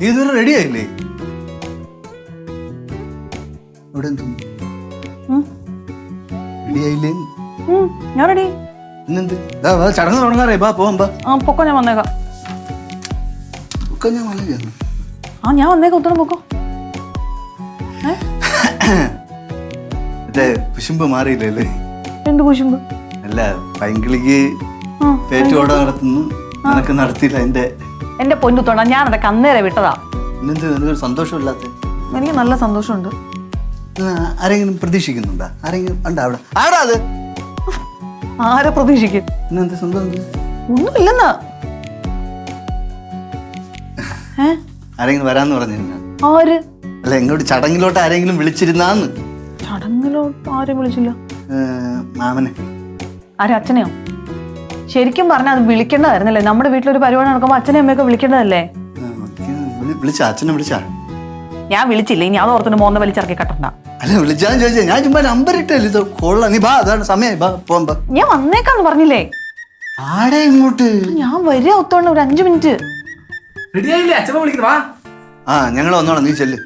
നീ ഇതുവരെ റെഡി ആയില്ലേ? ഇവിടെ റെഡി ആയില്ലേ? ഞാൻ റെഡി. ഇന്നെന്ത് ചടങ്ങ് തുടങ്ങാറേ? ബാ പോവാം. പൊക്കോ, ഞാൻ വന്നേക്കാം. ഞാൻ ഞാൻ വന്നേക്കാം. ഉത്തരം പൊക്കോ. കുശുമ്പ് മാറിയില്ലേ? എന്ത് കുശുമ്പ്? അല്ല, പൈങ്കിളിക്ക് പേറ്റോട നടത്തുന്നു, നിനക്ക് നടത്തിയില്ല. എന്റെ പൊന്നുത്തോണ്ട, ഞാൻ അതൊക്കെ അന്നേരെ വിട്ടതാ. നിനക്കൊരു സന്തോഷമില്ലാത്ത? എനിക്ക് നല്ല സന്തോഷമുണ്ട്. ആരെങ്കിലും പ്രതീക്ഷിക്കുന്നുണ്ടാ? ആരെങ്കിലും ഉണ്ടാ അവിടെ? ആടാ അത്? ആരെ പ്രതീക്ഷിക്കും? ഇന്നെന്ത് സ്വന്തം ഒന്നുമില്ലെന്നാ. ആരെങ്കിലും വരാന്ന് പറഞ്ഞിരുന്ന? ആര്? അല്ല, എങ്ങോട്ട് ചടങ്ങിലോട്ട് ആരെങ്കിലും വിളിച്ചിരുന്നാന്ന്? ചടങ്ങിലോട്ട് ആരും വിളിച്ചില്ല. മാമനെ. ആരെ? അച്ഛനെയോ? ശരിക്കും പറഞ്ഞാൽ അത് വിളിക്കേണ്ടതായിരുന്നല്ലേ? നമ്മുടെ വീട്ടിലൊരു പരിപാടി നടക്കുമ്പോ അച്ഛനെയും അമ്മയൊക്കെ വിളിക്കേണ്ടതല്ലേ? വിളിച്ചാ? അച്ഛനെ വിളിച്ചാ? ഞാൻ വിളിച്ചില്ല. ഇനി അത് ഓർത്തിന് മോന്ന വലിച്ചിറക്കി കട്ടണ്ട. അല്ല, വിളിച്ചാന്ന് ചോദിച്ചാ ഞാൻ ചുമ്മാ നമ്പർ ഇട്ടല്ലേ. ഇത് കൊള്ളാം. നീ ബാ, അതാണ് സമയം. ബാ പോവാം. ഞാൻ വന്നേക്കാന്ന് പറഞ്ഞില്ലേ? ആടെ ഇങ്ങോട്ട്? ഞാൻ വരിക ഒത്തോണ്ട് ഒരു 5 മിനിറ്റ്. ഞങ്ങള് വന്നോളാം, നീ ചെല്ല്.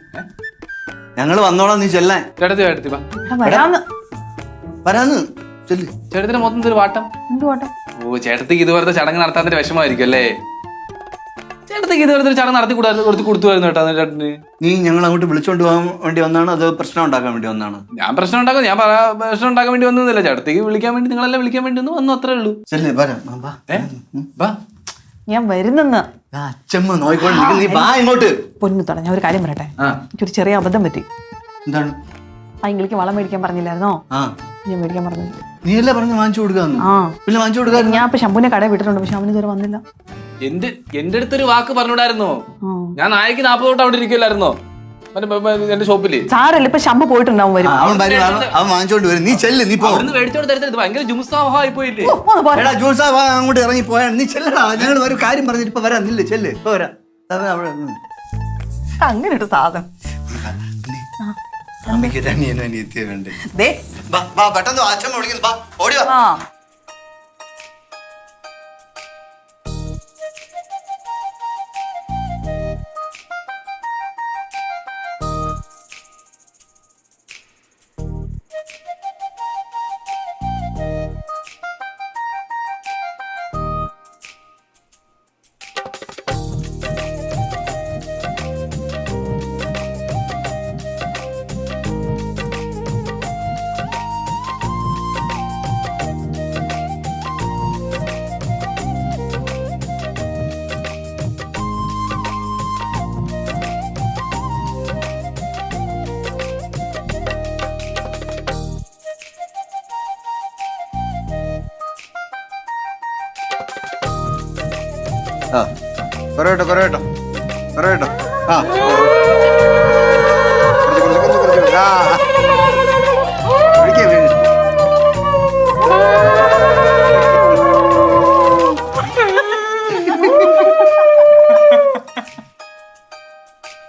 ഞങ്ങള് വന്നോളാം, നീ ചെല്ലാൻ. വരാന്ന് ചെല്ല്. ചേട്ടത്തിന് മൊത്തം ഒരു വാട്ടം. എന്ത് വാട്ടം? ഓ, ചേട്ടത്തിക്ക് ഇതുപോലത്തെ ചടങ്ങ് നടത്താൻ വിഷമമായിരിക്കും അല്ലേ? ചേട്ടത്തിക്ക് ഇതുപോലത്തെ ഒരു ചടങ്ങ് നടത്തി കൊടുത്തുവായിരുന്നു കേട്ടോ ചേട്ടന്. നീ ഞങ്ങൾ അങ്ങോട്ട് വിളിച്ചോണ്ട് പോകാൻ വേണ്ടി വന്നാണ്, അത് പ്രശ്നം ഉണ്ടാക്കാൻ വേണ്ടി വന്നാണ്? ഞാൻ പ്രശ്നം ഉണ്ടാക്കാൻ വേണ്ടി വന്നതല്ല. ചേട്ടത്തിക്ക് വിളിക്കാൻ വേണ്ടി, നിങ്ങളെല്ലാം വിളിക്കാൻ വേണ്ടി വന്നു, അത്രേ ഉള്ളൂ. ചെല്ലേ, വരാം. ഞാൻ വരുന്നെന്ന്. അച്ഛമ്മ നോയിക്കോട്ടെ, നീ വാ ഇങ്ങോട്ട്. പൊന്നുത്തോടെ, ഞാൻ ഒരു കാര്യം പറയട്ടെ. എനിക്കൊരു ചെറിയ അബദ്ധം പറ്റി. എന്താണ്? പൈങ്കിളിക്ക് വളം മേടിക്കാൻ പറഞ്ഞില്ലായിരുന്നോ? ഞാൻ മേടിക്കാൻ പറഞ്ഞു. നീ അല്ലേ പറഞ്ഞു വാങ്ങിച്ചു കൊടുക്കാന്ന്? പിന്നെ വാങ്ങിച്ചു കൊടുക്കാൻ ഞാൻ ഇപ്പൊ ശംഭുവിനെ കടയിൽ വിട്ടിട്ടുണ്ട്, പക്ഷെ അവന് ഇതുവരെ വന്നില്ല. എന്റെ അടുത്തൊരു വാക്ക് പറഞ്ഞൂടായിരുന്നോ? ഞാൻ നായക്ക് 40 തൊട്ട് അവിടെ ഇരിക്കില്ലായിരുന്നോ എന്റെ ഷോപ്പില്? സാരല്ല, ഇപ്പൊ ശംഭു പോയിട്ടുണ്ടാവും. വരും, അവൻ വാങ്ങിച്ചോണ്ട് വരും. നീ ചെല്ല്, നീ പോ. ഭയങ്കര ജുംസായി പോയില്ലേ? അങ്ങോട്ട് ഇറങ്ങി പോയാ നീ ചെല്ലടാ. ഞങ്ങൾ ഒരു കാര്യം പറഞ്ഞിട്ട് ഇപ്പൊ വരാം. നില്ല, ചെല്ല്, ഇപ്പൊ വരാം. അങ്ങനെ ഒരു സാധനം. അമ്മയ്ക്ക് അനിയത്തിയ വേണ്ടേ? പെട്ടെന്ന് അച്ഛമ്മ വിളിക്കുന്നു. ഓടി വാ. പറയട്ടോ.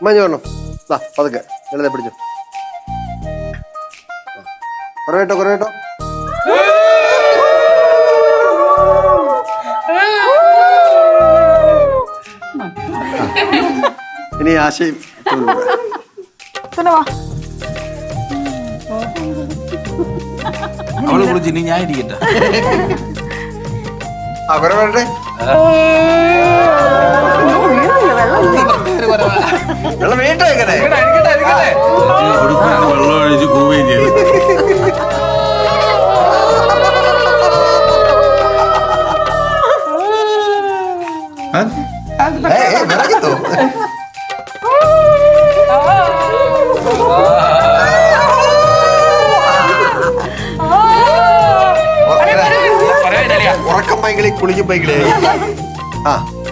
മഞ്ഞോണം പതുക്കെ എഴുതെ പിടിച്ചു. കുറേട്ടോ. ഇനി ആശയം അവളെ കുറിച്ച് ഇനി ഞാൻ ഇരിക്കട്ടെ. വരട്ടെ. വെള്ളം വീട്ടോ എങ്ങനെ? വെള്ളം ഒഴിച്ച് പോവുകയും ചെയ്തു.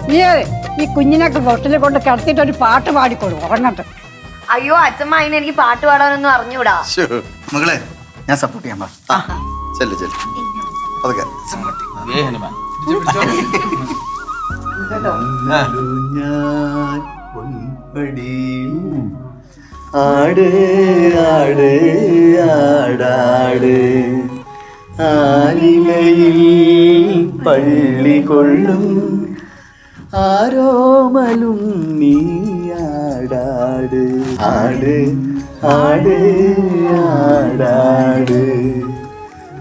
നീ ഈ കുഞ്ഞിനൊക്കെ തൊട്ടിലെ കൊണ്ട് കിടത്തിട്ട് ഒരു പാട്ട് പാടിക്കൊടു ഉറങ്ങട്ടെ. അയ്യോ അച്ഛമ്മ, അതിന് എനിക്ക് പാട്ട് പാടാനൊന്നും അറിഞ്ഞൂടാ. മകളെ, ഞാൻ സപ്പോർട്ട് ചെയ്യാൻ ആട് ആട് ആടാട് ആലിലയിൽ പള്ളി കൊള്ളും ആരോമലും നീയാടാട് ആട് ആട് ആടാട്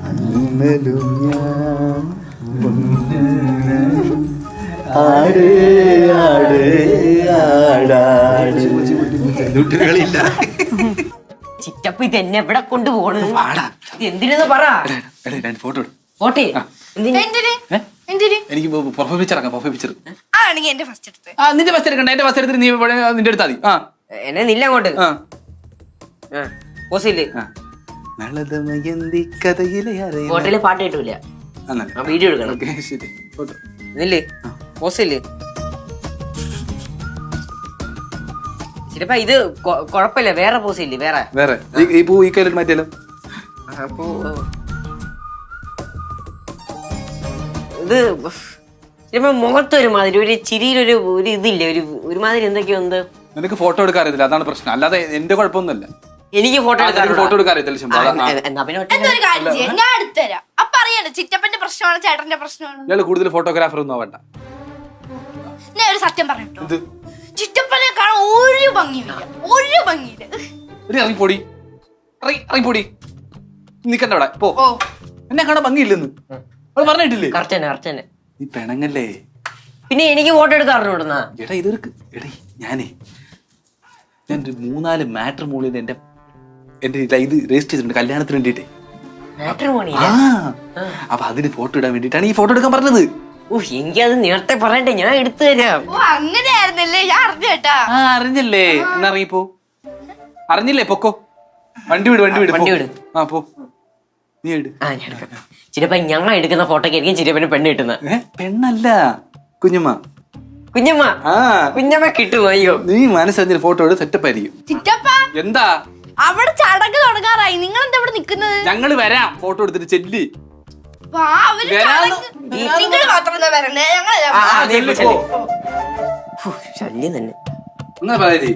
അന്നലും ഞാൻ ആട് ആട് ആടാട് കളിയില്ല. ചിറ്റപ്പ ഇത് എന്നെ എവിടെ കൊണ്ടുപോകണ് പാടാ എന്തിനെന്ന് പറ ഫോട്ടോ പോട്ടെ എനിക്ക് പ്രൊഫൈൽ പിക്ചർ ആക്കാം. പ്രൊഫൈൽ പിക്ചർ ആണെങ്കിൽ എന്റെ ഫസ്റ്റ് എടുത്ത് നിന്റെ ബസ് എടുക്കണ്ട, എന്റെ ബസ് എടുത്തിട്ട് നീ നിന്റെ എടുത്താൽ മതി. എന്നെ നില്ല അങ്ങോട്ട് പോസില്ലേ ഹോട്ടലിൽ പാട്ട് കിട്ടൂല വീഡിയോ എടുക്കണം നില്ലേ പോസില്ലേ ചിലപ്പോ ഇത് കൊഴപ്പില്ല വേറെ പോസില്ലേ വേറെ വേറെ ഈ പൂ ഈ കയ്യിലിട്ട് മാറ്റിയാലോ? അപ്പോ ഇത് ചിലപ്പോ മുഖത്ത് ഒരുമാതിരി ഒരു ചിരിയിലൊരു ഒരു ഇതില്ലേ ഒരുമാതിരി എന്തൊക്കെയോ ഉണ്ട്. നിനക്ക് ഫോട്ടോ എടുക്കാൻ അറിയത്തില്ല, അതാണ് പ്രശ്നം. അല്ലാതെ എന്റെ കുഴപ്പമൊന്നുമല്ല. എനിക്ക് ഫോട്ടോ ഫോട്ടോ എടുക്കാൻ അറിയത്തില്ല. എന്നാ പിന്നെ എന്തൊരു കാര്യം ചെയ്യാം, ഞാൻ എടുത്തുതരാം. അപ്പൊ അറിയാലോ ചിറ്റപ്പന്റെ പ്രശ്നമാണ് ചേട്ടന്റെ പ്രശ്നമാണ്. ഇയാള് കൂടുതൽ ഫോട്ടോഗ്രാഫർ ഒന്നും ആവണ്ട. ഞാൻ ഒരു സത്യം പറഞ്ഞിട്ടോ, ചിറ്റപ്പനെ കാണാൻ ഒരു ഭംഗിയില്ല, ഒരു ഭംഗിയില്ല. ഇറങ്ങിപ്പൊടി ഇറങ്ങിപ്പൊടി നിക്കണ്ട അവിടെ പോ. എന്നെ കാണാൻ ഭംഗിയില്ലെന്ന് അവള് പറഞ്ഞിട്ടില്ലേ? കറക്റ്റ് നീ പെണങ്ങല്ലേ? പിന്നെ എനിക്ക് ഫോട്ടോ എടുക്കാൻ അറിഞ്ഞൂടുന്ന എടാ ഇതൊരു ഞാൻ ഒരു 3-4 മാട്രിമോണിയിൽ എന്റെ ഇത് രജിസ്റ്റർ ചെയ്തിട്ടുണ്ട് കല്യാണത്തിന് വേണ്ടിട്ട്. അപ്പൊ അതിന് ഫോട്ടോ ഇടാൻ വേണ്ടിട്ടാണ് ഈ ഫോട്ടോ എടുക്കാൻ പറഞ്ഞത്. എനിക്കത് നേരത്തെ പറയണ്ടേ, ഞാൻ എടുത്തു തരാം. ഓ അങ്ങനെയായിരുന്നല്ലേ, ഞാൻ അറിഞ്ഞു കേട്ടാ. അറിഞ്ഞല്ലേ? എന്നാ ഇറങ്ങിപ്പോ. അറിഞ്ഞില്ലേ? പൊക്കോ, വണ്ടി വിട്. പോ നീ എടു. ചിലപ്പോ ഞാൻ എടുക്കുന്ന ഫോട്ടോക്ക് ആയിരിക്കും ചിലപ്പോ പെണ്ണ് കിട്ടുന്ന. പെണ്ണല്ല, കുഞ്ഞമ്മ കിട്ടുമോ? അയ്യോ നീ മനസ്സറിഞ്ഞ ഫോട്ടോ എടുത്ത് സെറ്റപ്പ് ആയിരിക്കും. ചിറ്റപ്പ എന്താ അവിടെ ചടങ്ങ് തുടങ്ങാറായി, നിങ്ങൾ എന്താ ഇവിടെ നിക്കുന്നത്? ഞങ്ങള് വരാം, ഫോട്ടോ എടുത്തിട്ട് ചെല്ലി. നിങ്ങൾ മാത്രം വരണേ, ശല്യം തന്നെ. എന്നാ പറയേ